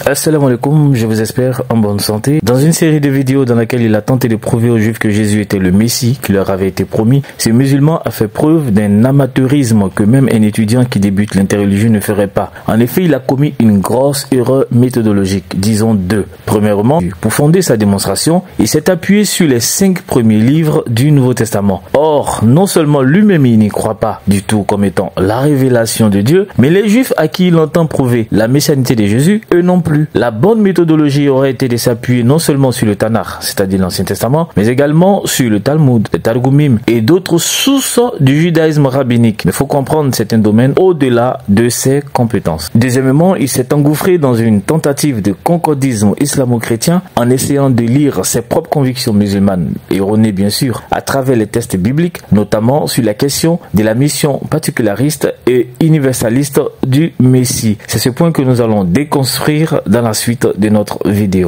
Assalamu alaikum, je vous espère en bonne santé. Dans une série de vidéos dans laquelle il a tenté de prouver aux Juifs que Jésus était le Messie qui leur avait été promis, ce musulman a fait preuve d'un amateurisme que même un étudiant qui débute l'interreligieux ne ferait pas. En effet, il a commis une grosse erreur méthodologique, disons deux. Premièrement, pour fonder sa démonstration, il s'est appuyé sur les 5 premiers livres du Nouveau Testament. Or, non seulement lui-même il n'y croit pas du tout comme étant la révélation de Dieu, mais les Juifs à qui il entend prouver la messianité de Jésus, eux non plus. La bonne méthodologie aurait été de s'appuyer non seulement sur le Tanakh, c'est-à-dire l'Ancien Testament, mais également sur le Talmud, le Targumim et d'autres sources du judaïsme rabbinique. Mais il faut comprendre certains domaines au-delà de ses compétences. Deuxièmement, il s'est engouffré dans une tentative de concordisme islamo-chrétien en essayant de lire ses propres convictions musulmanes, erronées bien sûr, à travers les textes bibliques, notamment sur la question de la mission particulariste et universaliste du Messie. C'est ce point que nous allons déconstruire dans la suite de notre vidéo.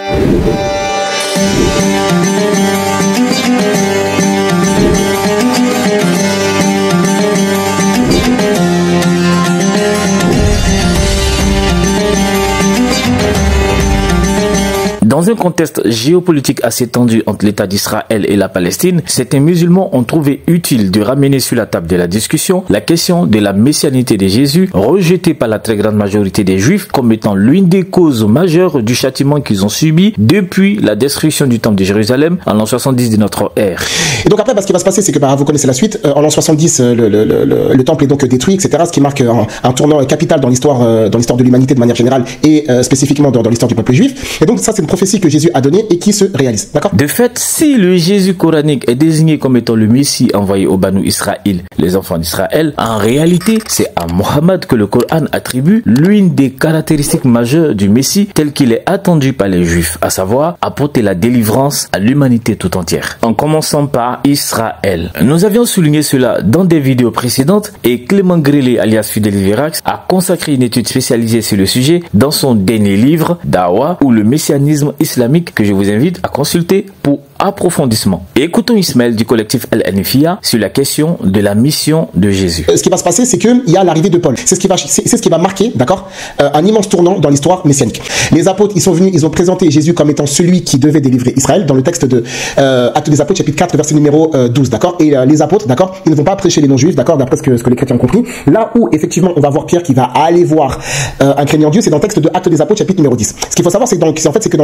Dans un contexte géopolitique assez tendu entre l'État d'Israël et la Palestine, certains musulmans ont trouvé utile de ramener sur la table de la discussion la question de la messianité de Jésus, rejetée par la très grande majorité des Juifs comme étant l'une des causes majeures du châtiment qu'ils ont subi depuis la destruction du temple de Jérusalem en l'an 70 de notre ère. Et donc après, ce qui va se passer, c'est que vous connaissez la suite. En l'an 70, le temple est donc détruit, etc. Ce qui marque un tournant capital dans l'histoire de l'humanité de manière générale et spécifiquement dans l'histoire du peuple juif. Et donc ça, c'est une prophétie que Jésus a donnée et qui se réalise. D'accord ? De fait, si le Jésus coranique est désigné comme étant le Messie envoyé au Banu Israël, les enfants d'Israël, en réalité, c'est à Mohammed que le Coran attribue l'une des caractéristiques majeures du Messie tel qu'il est attendu par les Juifs, à savoir apporter la délivrance à l'humanité tout entière. En commençant par Israël. Nous avions souligné cela dans des vidéos précédentes et Clément Grélé alias Fidelis Verax a consacré une étude spécialisée sur le sujet dans son dernier livre, Dawa, ou le messianisme islamique, que je vous invite à consulter pour approfondissement. Et écoutons Ismaël du collectif Al-Anifia sur la question de la mission de Jésus. Ce qui va se passer, c'est qu'il y a l'arrivée de Paul. C'est ce qui va marquer, d'accord, un immense tournant dans l'histoire messianique. Les apôtres, ils sont venus, ils ont présenté Jésus comme étant celui qui devait délivrer Israël dans le texte de Actes des Apôtres, chapitre 4, verset numéro 12, d'accord. Et les apôtres, d'accord, ils ne vont pas prêcher les non-juifs, d'accord, d'après ce que les chrétiens ont compris. Là où, effectivement, on va voir Pierre qui va aller voir un craignant Dieu, c'est dans le texte de Actes des Apôtres, chapitre numéro 10. Ce qu'il faut savoir, c'est que dans le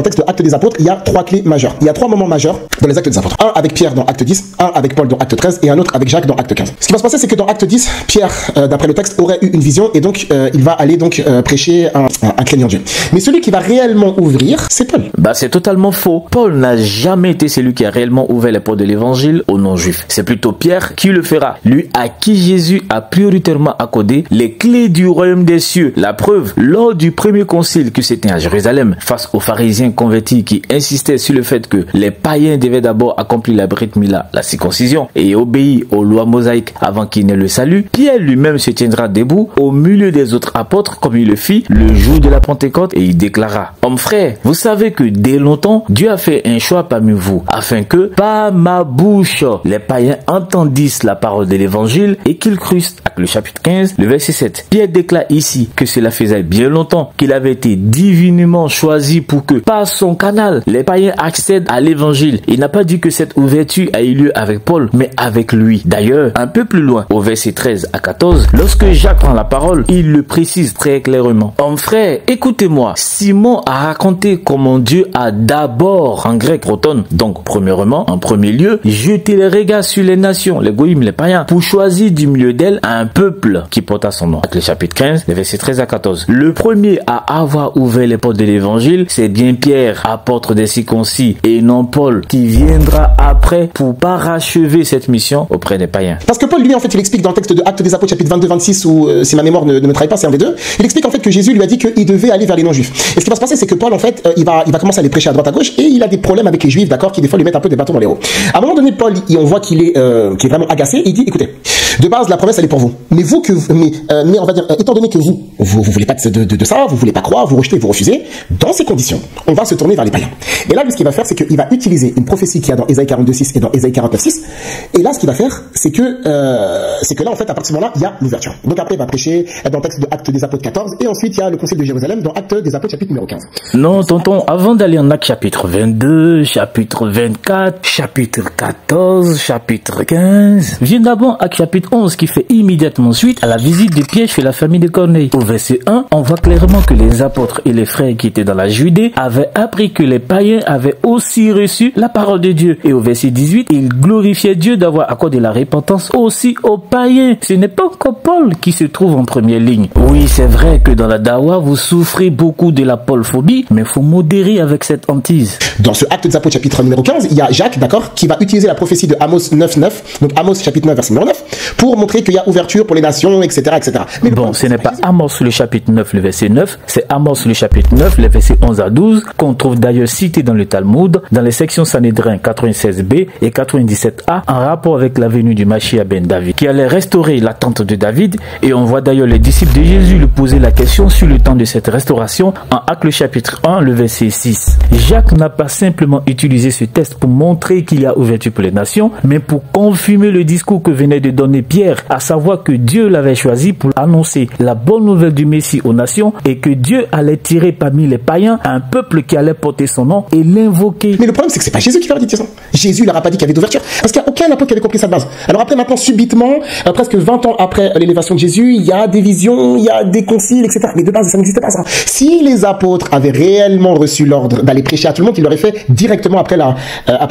texte de Actes des Apôtres, il y a 3 clés majeures. Il y a 3 moments majeurs dans les Actes des Apôtres. Un avec Pierre dans Acte 10, un avec Paul dans Acte 13 et un autre avec Jacques dans Acte 15. Ce qui va se passer, c'est que dans Acte 10, Pierre, d'après le texte, aurait eu une vision et donc il va aller donc prêcher un craignant Dieu. Mais celui qui va réellement ouvrir, c'est Paul. C'est totalement faux. Paul n'a jamais été celui qui a réellement ouvert les portes de l'évangile aux non-juifs. C'est plutôt Pierre qui le fera. Lui à qui Jésus a prioritairement accordé les clés du royaume des cieux. La preuve, lors du premier concile qui s'était à Jérusalem, face aux pharisiens convertis qui insistaient sur le fait que les païens devaient d'abord accomplir la Brit Mila, la circoncision, et obéir aux lois mosaïques avant qu'il n'ait le salut, Pierre lui-même se tiendra debout au milieu des autres apôtres comme il le fit le jour de la Pentecôte et il déclara: Hommes frères, vous savez que dès longtemps, Dieu a fait un choix parmi vous, afin que, par ma bouche, les païens entendissent la parole de l'évangile et qu'ils crussent. Acte le chapitre 15, le verset 7. Pierre déclare ici que cela faisait bien longtemps qu'il avait été divinement choisi pour que, par son canal, les païens accèdent à l'évangile. Il n'a pas dit que cette ouverture a eu lieu avec Paul, mais avec lui. D'ailleurs, un peu plus loin, au verset 13 à 14, lorsque Jacques prend la parole, il le précise très clairement. Hommes frères, écoutez-moi. Simon a raconté comment Dieu a d'abord, en grec proton, donc premièrement, en premier lieu, jeté les regards sur les nations, les goïms, les païens, pour choisir du milieu d'elles un peuple qui porta son nom. Avec le chapitre 15, les versets 13 à 14. Le premier à avoir ouvert les portes de l'évangile, c'est bien Pierre, apôtre des circoncis, et non Paul, qui viendra après pour parachever cette mission auprès des païens. Parce que Paul, lui, en fait, il explique dans le texte de Actes des Apôtres, chapitre 22-26, où, si ma mémoire ne me trahit pas, c'est un des deux, il explique en fait que Jésus lui a dit qu'il devait aller vers les non-juifs. Et ce qui va se passer, c'est que Paul, en fait, il va commencer à les prêcher à droite à gauche, et il a des problèmes avec les juifs, d'accord, qui des fois lui mettent un peu des bâtons dans les roues. À un moment donné, Paul, on voit qu'il est vraiment agacé, et il dit, écoutez, De base, la promesse, elle est pour vous. Mais vous, mais on va dire, étant donné que vous voulez pas de ça, vous voulez pas croire, vous rejetez, vous refusez, dans ces conditions, on va se tourner vers les païens. Et là, lui, ce qu'il va faire, c'est qu'il va utiliser une prophétie qu'il y a dans Ésaïe 42:6 et dans Ésaïe 49:6. Et là, ce qu'il va faire, c'est que là, en fait, à partir de ce moment-là, il y a l'ouverture. Donc après, il va prêcher dans le texte de Actes des Apôtres 14, et ensuite, il y a le Concile de Jérusalem dans Actes des Apôtres chapitre numéro 15. Non, tonton, avant d'aller en Actes chapitre 22, chapitre 24, chapitre 14, chapitre 15, viens d'abord Actes chapitre 11 qui fait immédiatement suite à la visite de Pierre chez la famille de Corneille. Au verset 1, on voit clairement que les apôtres et les frères qui étaient dans la Judée avaient appris que les païens avaient aussi reçu la parole de Dieu. Et au verset 18, ils glorifiaient Dieu d'avoir accordé la repentance aussi aux païens. Ce n'est pas encore Paul qui se trouve en première ligne. Oui, c'est vrai que dans la dawa, vous souffrez beaucoup de la paulphobie, mais il faut modérer avec cette hantise. Dans ce Acte des Apôtres chapitre numéro 15, il y a Jacques, d'accord, qui va utiliser la prophétie de Amos 9:9, donc Amos chapitre 9 verset numéro 9, pour montrer qu'il y a ouverture pour les nations, etc., etc. Mais bon, ce n'est pas Amos le chapitre 9, le verset 9, c'est Amos le chapitre 9, les versets 11 à 12, qu'on trouve d'ailleurs cité dans le Talmud, dans les sections Sanhédrin 96b et 97a, en rapport avec la venue du Mashiach ben David, qui allait restaurer la tente de David, et on voit d'ailleurs les disciples de Jésus lui poser la question sur le temps de cette restauration, en Actes le chapitre 1, le verset 6. Jacques n'a pas simplement utilisé ce texte pour montrer qu'il y a ouverture pour les nations, mais pour confirmer le discours que venait de donner Pierre, à savoir que Dieu l'avait choisi pour annoncer la bonne nouvelle du Messie aux nations et que Dieu allait tirer parmi les païens un peuple qui allait porter son nom et l'invoquer. Mais le problème, c'est que c'est pas Jésus qui leur a dit ça. Jésus leur a pas dit qu'il y avait d'ouverture, parce qu'il n'y a aucun apôtre qui avait compris ça de base. Alors après, maintenant, subitement, presque 20 ans après l'élévation de Jésus, il y a des visions, il y a des conciles, etc. Mais de base, ça n'existait pas ça. Si les apôtres avaient réellement reçu l'ordre d'aller prêcher à tout le monde, ils l'auraient fait directement après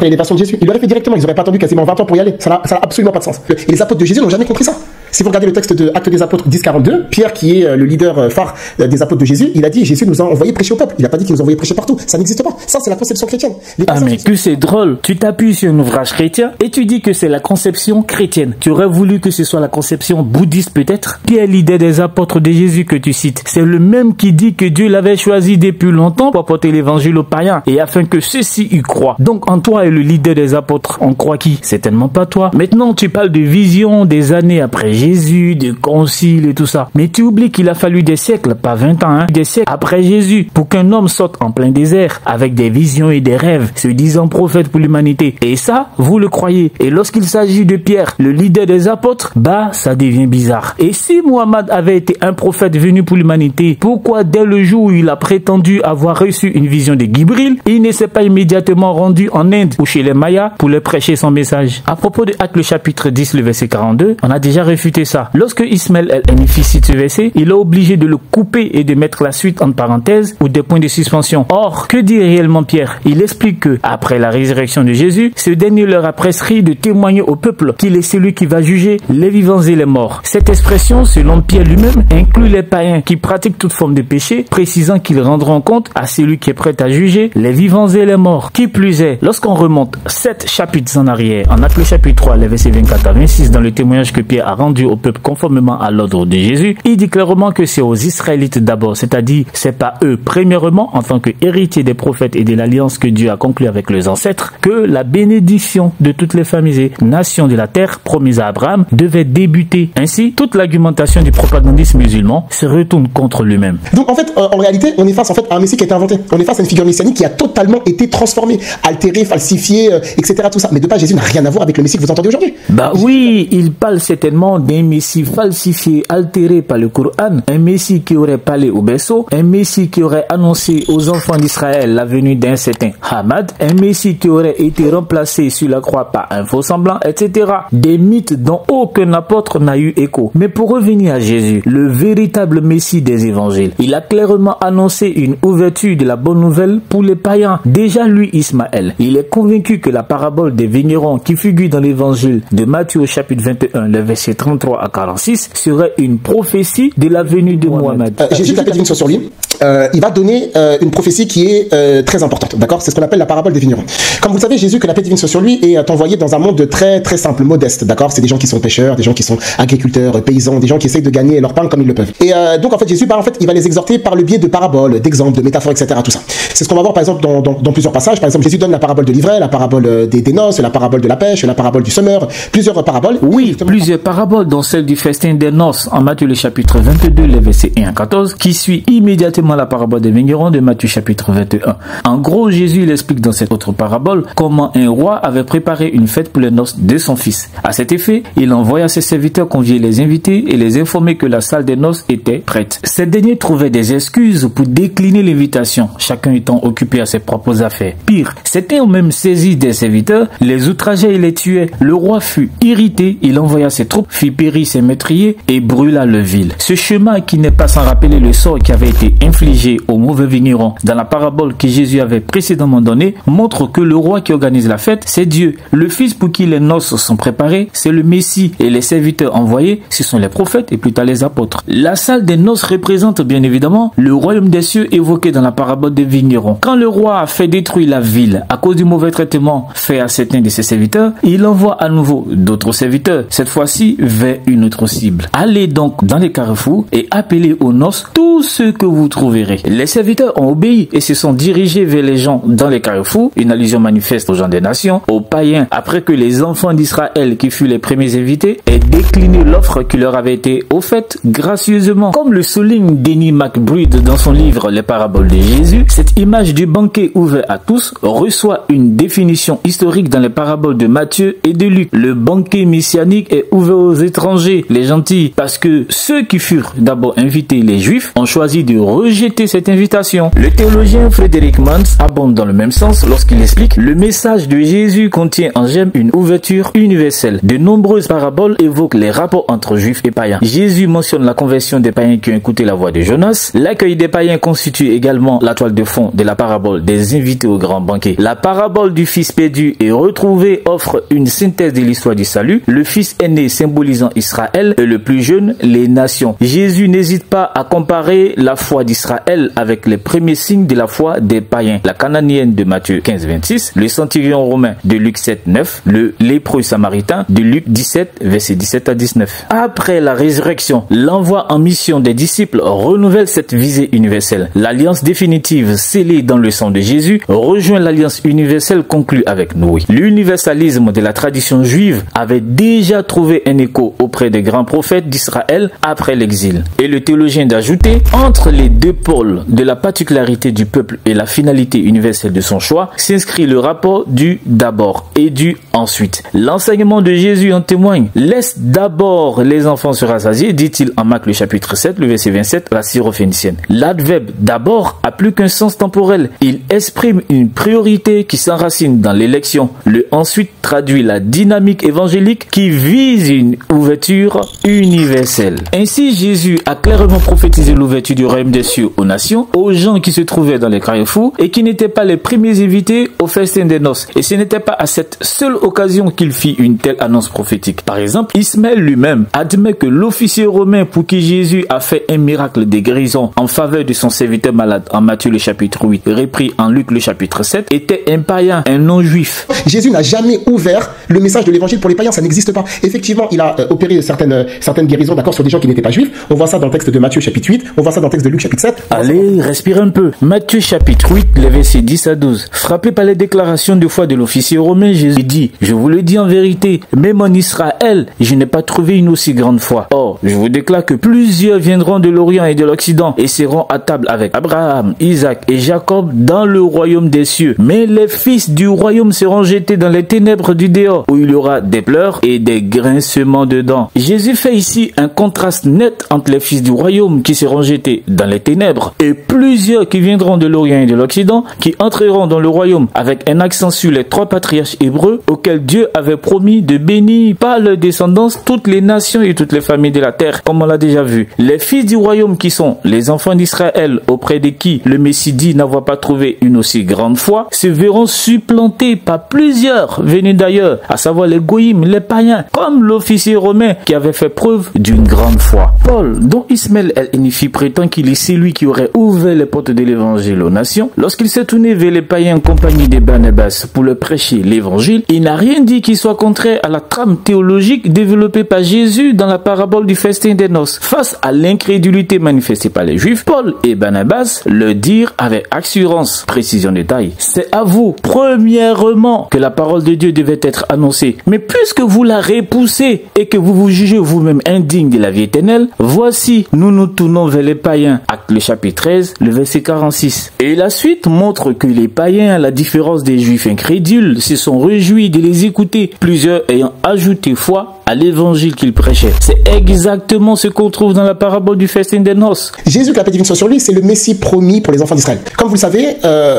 l'élévation de Jésus. Ils l'auraient fait directement, ils n'auraient pas attendu quasiment 20 ans pour y aller. Ça n'a absolument pas de sens. Et les apôtres de Jésus n'ont jamais compris ça. Si vous regardez le texte de Actes des Apôtres 10:42, Pierre, qui est le leader phare des apôtres de Jésus, il a dit Jésus nous a envoyé prêcher au peuple. Il n'a pas dit qu'il nous a envoyé prêcher partout. Ça n'existe pas. Ça, c'est la conception chrétienne. Ah, mais que c'est drôle. Tu t'appuies sur un ouvrage chrétien et tu dis que c'est la conception chrétienne. Tu aurais voulu que ce soit la conception bouddhiste peut-être? Pierre, l'idée des apôtres de Jésus que tu cites, c'est le même qui dit que Dieu l'avait choisi depuis longtemps pour apporter l'évangile aux païens et afin que ceux-ci y croient. Donc, en toi et le leader des apôtres, on croit qui? Certainement pas toi. Maintenant, tu parles de vision des années après Jésus, de concile et tout ça. Mais tu oublies qu'il a fallu des siècles, pas 20 ans, hein, des siècles après Jésus, pour qu'un homme sorte en plein désert avec des visions et des rêves, se disant prophète pour l'humanité. Et ça, vous le croyez. Et lorsqu'il s'agit de Pierre, le leader des apôtres, bah, ça devient bizarre. Et si Mohammed avait été un prophète venu pour l'humanité, pourquoi dès le jour où il a prétendu avoir reçu une vision de Gibril, il ne s'est pas immédiatement rendu en Inde ou chez les Mayas pour leur prêcher son message? À propos de Actes le chapitre 10, le verset 42, on a déjà réfuté ça. Lorsque Ismaël el-Hanifi cite ce verset, il est obligé de le couper et de mettre la suite en parenthèse ou des points de suspension. Or, que dit réellement Pierre? Il explique que, après la résurrection de Jésus, ce dernier leur a prescrit de témoigner au peuple qu'il est celui qui va juger les vivants et les morts. Cette expression, selon Pierre lui-même, inclut les païens qui pratiquent toute forme de péché, précisant qu'ils rendront compte à celui qui est prêt à juger les vivants et les morts. Qui plus est, lorsqu'on remonte 7 chapitres en arrière, en Actes le chapitre 3, les versets 24 à 26, dans le témoignage que Pierre a rendu au peuple conformément à l'ordre de Jésus, il dit clairement que c'est aux Israélites d'abord, c'est-à-dire c'est pas eux premièrement en tant qu'héritiers des prophètes et de l'alliance que Dieu a conclue avec leurs ancêtres que la bénédiction de toutes les familles et nations de la terre promise à Abraham devait débuter. Ainsi, toute l'argumentation du propagandisme musulman se retourne contre lui-même. Donc en fait, en réalité, on est face à un Messie qui a été inventé. On est face à une figure messianique qui a totalement été transformée, altérée, falsifiée, etc. Tout ça. Mais de base, Jésus n'a rien à voir avec le Messie que vous entendez aujourd'hui. Bah oui, il parle certainement d'un Messie falsifié, altéré par le Coran, un Messie qui aurait parlé au berceau, un Messie qui aurait annoncé aux enfants d'Israël la venue d'un certain Hamad, un Messie qui aurait été remplacé sur la croix par un faux semblant, etc. Des mythes dont aucun apôtre n'a eu écho. Mais pour revenir à Jésus, le véritable Messie des évangiles, il a clairement annoncé une ouverture de la bonne nouvelle pour les païens. Déjà lui, Ismaël, il est convaincu que la parabole des vignerons qui figure dans l'évangile de Matthieu au chapitre 21, le verset 33 à 46, serait une prophétie de la venue de Mohammed. Jésus, la paix divine soit sur lui, il va donner une prophétie qui est très importante, d'accord? C'est ce qu'on appelle la parabole des vignerons. Comme vous le savez, Jésus, que la paix divine soit sur lui et t'envoyer dans un monde très très simple, modeste, d'accord? C'est des gens qui sont pêcheurs, des gens qui sont agriculteurs, paysans, des gens qui essayent de gagner leur pain comme ils le peuvent. Et donc en fait Jésus, il va les exhorter par le biais de paraboles, d'exemples, de métaphores, etc. Tout ça. C'est ce qu'on va voir par exemple dans plusieurs passages. Par exemple, Jésus donne la parabole de l'ivraie, la parabole des noces, la parabole de la pêche, la parabole du semeur, plusieurs paraboles. Oui, plusieurs paraboles, dont celle du festin des noces en Matthieu le chapitre 22, les versets 1 à 14, qui suit immédiatement la parabole des vignerons de Matthieu chapitre 21. En gros, Jésus il explique dans cette autre parabole comment un roi avait préparé une fête pour les noces de son fils. À cet effet, il envoya ses serviteurs convier les invités et les informer que la salle des noces était prête. Ces derniers trouvaient des excuses pour décliner l'invitation, chacun étant occupé à ses propres affaires. Pire, certains ont même saisi des serviteurs, les outrageaient et les tuaient. Le roi fut irrité, il envoya ses troupes, fit périr ses meurtriers et brûla le ville. Ce chemin qui n'est pas sans rappeler le sort qui avait été infligé aux mauvais vignerons dans la parabole que Jésus avait précédemment donnée montre que le roi qui organise la fête, c'est Dieu. Le fils pour qui les noces sont préparées, c'est le Messie, et les serviteurs envoyés, ce sont les prophètes et plus tard les apôtres. La salle des noces représente bien évidemment le royaume des cieux évoqué dans la parabole des vignerons. Quand le roi a fait détruire la ville à cause du mauvais traitement fait à certains de ses serviteurs, il envoie à nouveau d'autres serviteurs, cette fois-ci vers une autre cible. Allez donc dans les carrefours et appelez aux noces tous ceux que vous trouverez. Les serviteurs ont obéi et se sont dirigés vers les gens dans les carrefours, une allusion manifeste aux gens des nations, aux païens, après que les enfants d'Israël, qui furent les premiers invités, aient décliné l'offre qui leur avait été offerte gracieusement. Comme le souligne Denny McBride dans son livre Les paraboles de Jésus, cette image du banquet ouvert à tous reçoit une définition historique dans les paraboles de Matthieu et de Luc. Le banquet messianique est ouvert aux étrangers, les gentils, parce que ceux qui furent d'abord invités, les juifs, ont choisi de rejeter cette invitation. Le théologien Frédéric Mans abonde dans le même sens lorsqu'il explique: le message de Jésus contient en germe une ouverture universelle. De nombreuses paraboles évoquent les rapports entre juifs et païens. Jésus mentionne la conversion des païens qui ont écouté la voix de Jonas. L'accueil des païens constitue également la toile de fond de la parabole des invités au grand banquet. La parabole du fils perdu et retrouvé offre une synthèse de l'histoire du salut. Le fils aîné symbolisant Israël et le plus jeune les nations. Jésus n'hésite pas à comparer la foi d'Israël avec les premiers signes de la foi des païens. La cananéenne de Matthieu 15-26, le centurion romain de Luc 7-9, le lépreux samaritain de Luc 17, versets 17 à 19. Après la résurrection, l'envoi en mission des disciples renouvelle cette visée universelle. L'alliance définitive scellée dans le sang de Jésus rejoint l'alliance universelle conclue avec Noé. L'universalisme de la tradition juive avait déjà trouvé un écho auprès des grands prophètes d'Israël après l'exil. Et le théologien d'ajouter, entre les deux pôles de la particularité du peuple et la finalité universelle de son choix, s'inscrit le rapport du d'abord et du ensuite. L'enseignement de Jésus en témoigne. Laisse d'abord les enfants se rassasier, dit-il en Marc le chapitre 7, le verset 27, la syrophénicienne. L'adverbe d'abord a plus qu'un sens temporel. Il exprime une priorité qui s'enracine dans l'élection. Le ensuite traduit la dynamique évangélique qui vise une ouverture universelle. Ainsi, Jésus a clairement prophétisé l'ouverture du royaume des cieux aux nations, aux gens qui se trouvaient dans les carrefours et qui n'étaient pas les premiers invités au festin des noces. Et ce n'était pas à cette seule occasion qu'il fit une telle annonce prophétique. Par exemple, Ismaël lui-même admet que l'officier romain pour qui Jésus a fait un miracle de guérison en faveur de son serviteur malade en Matthieu le chapitre 8, repris en Luc le chapitre 7, était un païen, un non-juif. Jésus n'a jamais ouvert le message de l'évangile pour les païens, ça n'existe pas. Effectivement, il a opéré certaines guérisons, d'accord, sur des gens qui n'étaient pas juifs. On voit ça dans le texte de Matthieu chapitre 8, on voit ça dans le texte de Luc chapitre 7. Allez, respire un peu. Matthieu chapitre 8, les versets 10 à 12. Frappé par les déclarations de foi de l'officier romain, Jésus dit: je vous le dis en vérité, même en Israël, je n'ai pas trouvé une aussi grande foi. Or, je vous déclare que plusieurs viendront de l'Orient et de l'Occident et seront à table avec Abraham, Isaac et Jacob dans le royaume des cieux. Mais les fils du royaume seront jetés dans les ténèbres du dehors, où il y aura des pleurs et des grincements de dents. Jésus fait ici un contraste net entre les fils du royaume qui seront jetés dans les ténèbres et plusieurs qui viendront de l'Orient et de l'Occident qui entreront dans le royaume, avec un accent sur les trois patriarches hébreux auxquels Dieu avait promis de bénir par leur descendance toutes les nations et toutes les familles de la terre, comme on l'a déjà vu. Les fils du royaume qui sont les enfants d'Israël, auprès de qui le Messie dit n'avoir pas trouvé une aussi grande foi, se verront supplantés par plusieurs venus d'ailleurs, à savoir les goïms, les païens, comme l'officier romain qui avait fait preuve d'une grande foi. Paul, dont Ismaël el-Enifi prétend qu'il est celui qui aurait ouvert les portes de l'évangile aux nations, lorsqu'il s'est tourné vers les païens en compagnie de Barnabas pour leur prêcher l'évangile, il n'a rien dit qui soit contraire à la trame théologique développée par Jésus dans la parabole du festin des noces. Face à l'incrédulité manifestée par les Juifs, Paul et Barnabas leur dirent avec assurance, précision détail, c'est à vous, premièrement, que la parole de Dieu devait être annoncée. Mais puisque vous la repoussez et que vous vous jugez vous-même indigne de la vie éternelle, voici, nous nous tournons vers les païens. Acte le chapitre 13, le verset 46. Et la suite montre que les païens, à la différence des Juifs incrédules, se sont réjouis de les écouter, plusieurs ayant ajouté foi à l'évangile qu'ils prêchaient. C'est exactement ce qu'on trouve dans la parabole du festin des noces. Jésus, que la paix divine soit sur lui, c'est le Messie promis pour les enfants d'Israël. Comme vous le savez,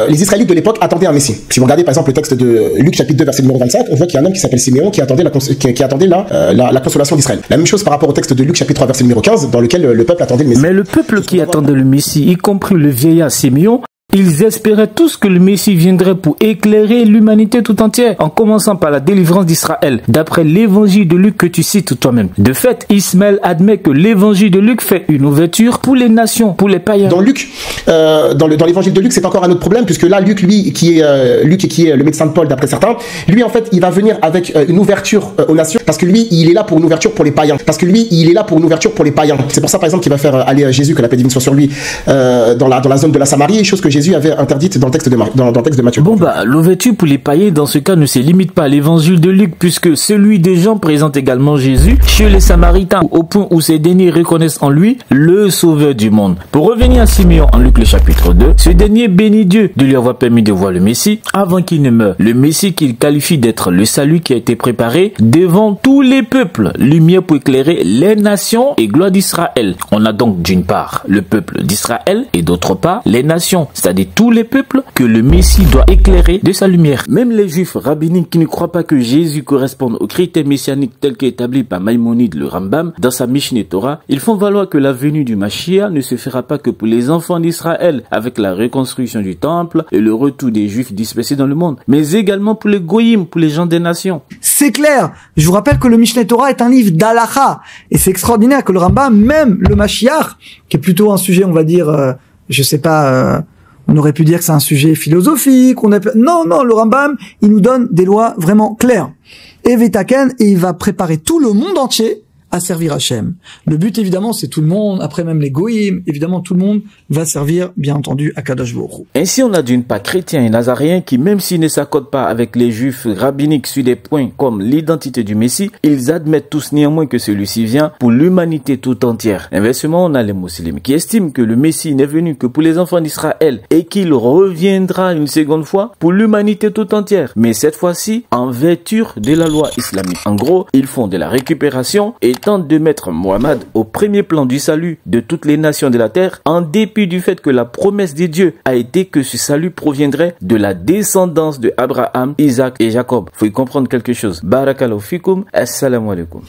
les Israélites de l'époque attendaient un Messie. Si vous regardez par exemple le texte de Luc chapitre 2 verset numéro 25, on voit qu'il y a un homme qui s'appelle Siméon qui attendait la consolation d'Israël. La même chose par rapport au texte de Luc chapitre 3 verset numéro 15 dans lequel le peuple attendait le Messie. Mais le peuple qui attendait le Messie, y compris le vieillard Siméon, ils espéraient tous que le Messie viendrait pour éclairer l'humanité tout entière, en commençant par la délivrance d'Israël, d'après l'évangile de Luc que tu cites toi-même. De fait, Ismaël admet que l'évangile de Luc fait une ouverture pour les nations, pour les païens. Dans Luc, dans l'évangile de Luc, c'est encore un autre problème, puisque là, Luc, lui, qui est le médecin de Paul d'après certains, lui, en fait, il va venir avec une ouverture aux nations, parce que lui, il est là pour une ouverture pour les païens. C'est pour ça, par exemple, qu'il va faire aller Jésus, que la paix divine soit sur lui, dans la zone de la Samarie, chose que Jésus avait interdite dans le texte de Matthieu. Bon l'ouverture pour les païens dans ce cas ne se limite pas à l'évangile de Luc, puisque celui des gens présente également Jésus chez les Samaritains, au point où ces derniers reconnaissent en lui le sauveur du monde. Pour revenir à Siméon en Luc le chapitre 2, ce dernier bénit Dieu de lui avoir permis de voir le Messie avant qu'il ne meure. Le Messie qu'il qualifie d'être le salut qui a été préparé devant tous les peuples, lumière pour éclairer les nations et gloire d'Israël. On a donc d'une part le peuple d'Israël et d'autre part les nations, c'est-à-dire tous les peuples que le Messie doit éclairer de sa lumière. Même les Juifs rabbiniques qui ne croient pas que Jésus corresponde aux critères messianiques tels qu'établis par Maïmonide le Rambam dans sa Mishneh Torah, ils font valoir que la venue du Mashiach ne se fera pas que pour les enfants d'Israël avec la reconstruction du temple et le retour des Juifs dispersés dans le monde, mais également pour les Goïm, pour les gens des nations. C'est clair. Je vous rappelle que le Mishneh Torah est un livre d'Halacha et c'est extraordinaire que le Rambam, même le Mashiach, qui est plutôt un sujet, on va dire, on aurait pu dire que c'est un sujet philosophique. Non, le Rambam, il nous donne des lois vraiment claires. Et Vetaken, et il va préparer tout le monde entier à servir Hachem. Le but, évidemment, c'est tout le monde, après même les Goïm, évidemment, tout le monde va servir, bien entendu, à Kadosh Baruch Hu. Ainsi, on a d'une part chrétiens et nazaréens qui, même s'ils ne s'accordent pas avec les juifs rabbiniques sur des points comme l'identité du Messie, ils admettent tous néanmoins que celui-ci vient pour l'humanité tout entière. Inversement, on a les musulmans qui estiment que le Messie n'est venu que pour les enfants d'Israël et qu'il reviendra une seconde fois pour l'humanité tout entière. Mais cette fois-ci, en vertu de la loi islamique. En gros, ils font de la récupération et tentent de mettre Mohammed au premier plan du salut de toutes les nations de la terre, en dépit du fait que la promesse de Dieu a été que ce salut proviendrait de la descendance de Abraham, Isaac et Jacob. Faut y comprendre quelque chose. Barakallahu fikum, assalamu alaikum.